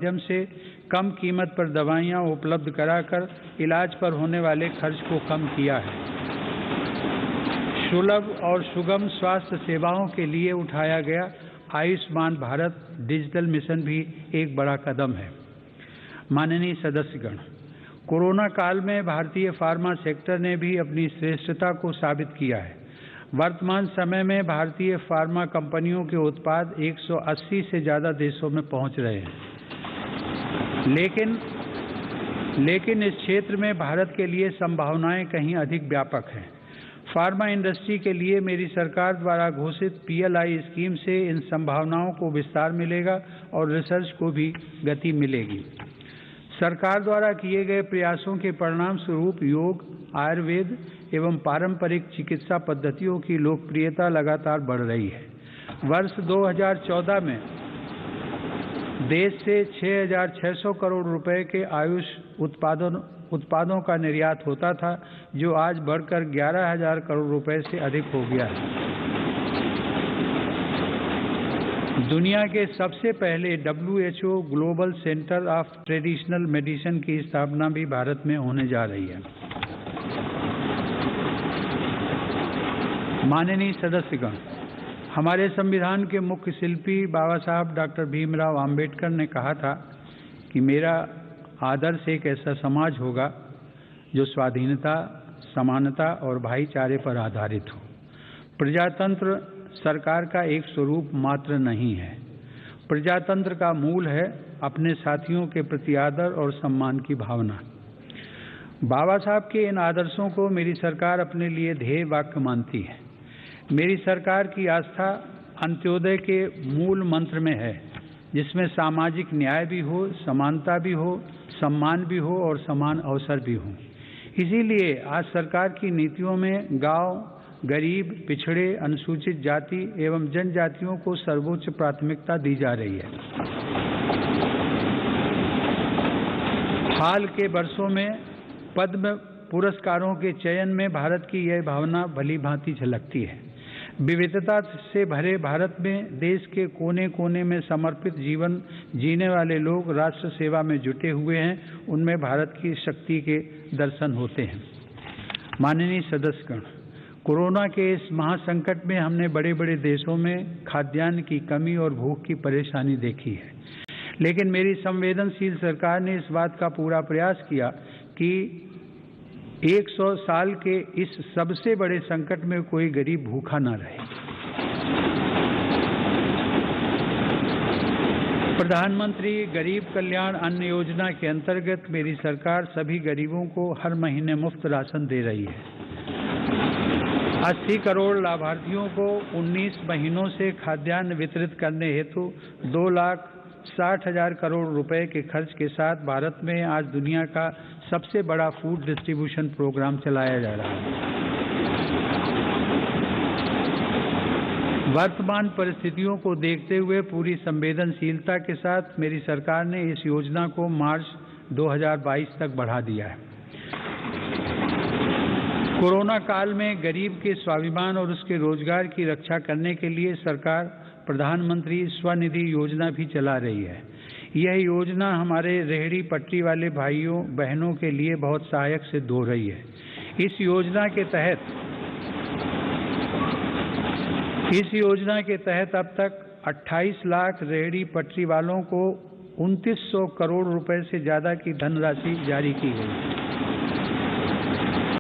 माध्यम से कम कीमत पर दवाइयां उपलब्ध कराकर इलाज पर होने वाले खर्च को कम किया है। सुलभ और सुगम स्वास्थ्य सेवाओं के लिए उठाया गया आयुष्मान भारत डिजिटल मिशन भी एक बड़ा कदम है। माननीय सदस्यगण, कोरोना काल में भारतीय फार्मा सेक्टर ने भी अपनी श्रेष्ठता को साबित किया है। वर्तमान समय में भारतीय फार्मा कंपनियों के उत्पाद 180 से ज़्यादा देशों में पहुंच रहे हैं। लेकिन इस क्षेत्र में भारत के लिए संभावनाएं कहीं अधिक व्यापक हैं। फार्मा इंडस्ट्री के लिए मेरी सरकार द्वारा घोषित PLI स्कीम से इन संभावनाओं को विस्तार मिलेगा और रिसर्च को भी गति मिलेगी। सरकार द्वारा किए गए प्रयासों के परिणाम स्वरूप योग, आयुर्वेद एवं पारंपरिक चिकित्सा पद्धतियों की लोकप्रियता लगातार बढ़ रही है। वर्ष 2014 में देश से 6,600 करोड़ रुपए के आयुष उत्पादों का निर्यात होता था, जो आज बढ़कर 11,000 करोड़ रुपए से अधिक हो गया है। दुनिया के सबसे पहले WHO global centre of traditional medicine की स्थापना भी भारत में होने जा रही है। माननीय सदस्यगण, हमारे संविधान के मुख्य शिल्पी बाबा साहब डॉक्टर भीमराव अंबेडकर ने कहा था कि मेरा आदर्श एक ऐसा समाज होगा जो स्वाधीनता, समानता और भाईचारे पर आधारित हो। प्रजातंत्र सरकार का एक स्वरूप मात्र नहीं है। प्रजातंत्र का मूल है अपने साथियों के प्रति आदर और सम्मान की भावना। बाबा साहब के इन आदर्शों को मेरी सरकार अपने लिए ध्येय वाक्य मानती है। मेरी सरकार की आस्था अंत्योदय के मूल मंत्र में है, जिसमें सामाजिक न्याय भी हो, समानता भी हो, सम्मान भी हो और समान अवसर भी हो। इसीलिए आज सरकार की नीतियों में गांव, गरीब, पिछड़े, अनुसूचित जाति एवं जनजातियों को सर्वोच्च प्राथमिकता दी जा रही है। हाल के वर्षों में पद्म पुरस्कारों के चयन में भारत की यह भावना भली भांति झलकती है। विविधता से भरे भारत में देश के कोने कोने में समर्पित जीवन जीने वाले लोग राष्ट्र सेवा में जुटे हुए हैं। उनमें भारत की शक्ति के दर्शन होते हैं। माननीय सदस्यगण, कोरोना के इस महासंकट में हमने बड़े बड़े देशों में खाद्यान्न की कमी और भूख की परेशानी देखी है, लेकिन मेरी संवेदनशील सरकार ने इस बात का पूरा प्रयास किया कि 100 साल के इस सबसे बड़े संकट में कोई गरीब भूखा न रहे। प्रधानमंत्री गरीब कल्याण अन्न योजना के अंतर्गत मेरी सरकार सभी गरीबों को हर महीने मुफ्त राशन दे रही है। 80 करोड़ लाभार्थियों को 19 महीनों से खाद्यान्न वितरित करने हेतु 2,60,000 करोड़ रुपए के खर्च के साथ भारत में आज दुनिया का सबसे बड़ा फूड डिस्ट्रीब्यूशन प्रोग्राम चलाया जा रहा है। वर्तमान परिस्थितियों को देखते हुए पूरी संवेदनशीलता के साथ मेरी सरकार ने इस योजना को मार्च 2022 तक बढ़ा दिया है। कोरोना काल में गरीब के स्वाभिमान और उसके रोजगार की रक्षा करने के लिए सरकार प्रधानमंत्री स्वनिधि योजना भी चला रही है। यह योजना हमारे रेहड़ी पटरी वाले भाइयों बहनों के लिए बहुत सहायक सिद्ध हो रही है। इस योजना के तहत अब तक 28 लाख रेहड़ी पटरी वालों को 2900 करोड़ रुपए से ज़्यादा की धनराशि जारी की गई है।